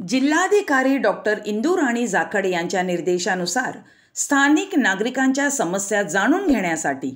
जिल्हाधिकारी डॉक्टर इंदुराणी जाखड यांच्या निर्देशानुसार स्थानिक नागरिकांच्या समस्या जाणून घेण्यासाठी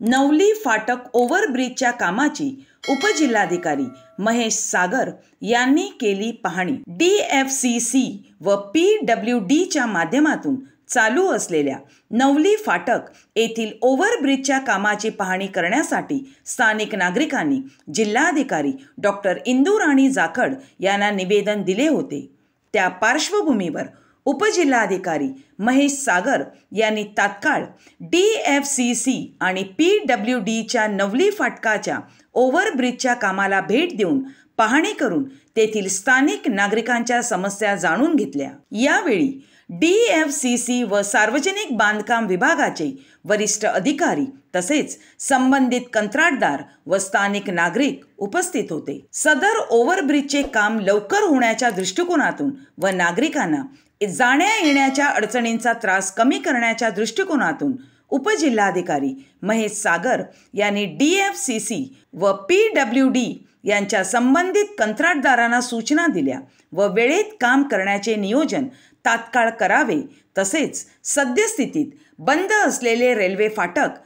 नवली फाटक ओव्हरब्रिजच्या कामाची उपजिल्हाधिकारी महेश सागर यांनी केली पाहणी। DFCC व PWDच्या माध्यमातून चालू असलेल्या नवली फाटक येथील ओव्हरब्रिजच्या कामाची पाहणी करण्यासाठी स्थानिक नागरिकांनी जिल्हाधिकारी डॉक्टर इंदुराणी जाखड यांना निवेदन दिले होते। त्या पार्श्वभूमीवर उपजिल्हाधिकारी महेश सागर यांनी तात्काळ DFCC आणि PWDच्या नवली फाटकाच्या ओव्हरब्रिजच्या कामाला भेट देऊन पाहणी करून तेथील स्थानिक नागरिकांच्या समस्या जाणून घेतल्या। यावेळी DFCC व सार्वजनिक बांधकाम विभागाचे वरिष्ठ अधिकारी तसेच संबंधित कंत्राटदार व स्थानिक नागरिक उपस्थित होते। सदर ओव्हरब्रिजचे काम लवकर होण्याच्या दृष्टिकोनातून व नागरिकांना जाण्या येण्याच्या अडचणींचा त्रास कमी करण्याच्या दृष्टिकोनातून उपजिल्हाधिकारी महेश सागर यांनी DFCC व PWD यांच्या संबंधित कंत्राटदारांना सूचना दिल्या व वेळेत काम करण्याचे नियोजन तात्काळ करावे। तसेच सद्यस्थितीत बंद असलेले रेल्वे फाटक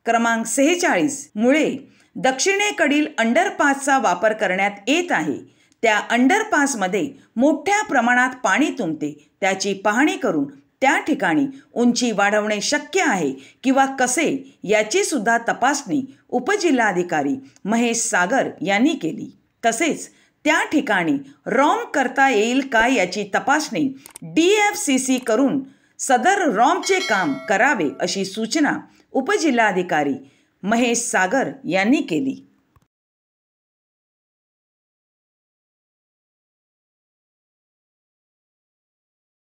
क्रमांक 46 मुळे दक्षिणेकडील अंडरपासचा वापर करण्यात येत आहे। त्या अंडरपासमध्ये मोठ्या प्रमाणात पाणी तुंबते, त्याची पाहणी करून त्या ठिकाणी उंची वाढवणे शक्य आहे किंवा कसे याची सुद्धा तपासणी उपजिल्हाधिकारी महेश सागर यांनी केली। तसेच त्या ठिकाणी रॉम करता येईल का याची तपासणी DFCC करून सदर रॉमचे काम करावे अशी सूचना उपजिल्हाधिकारी महेश सागर यांनी केली।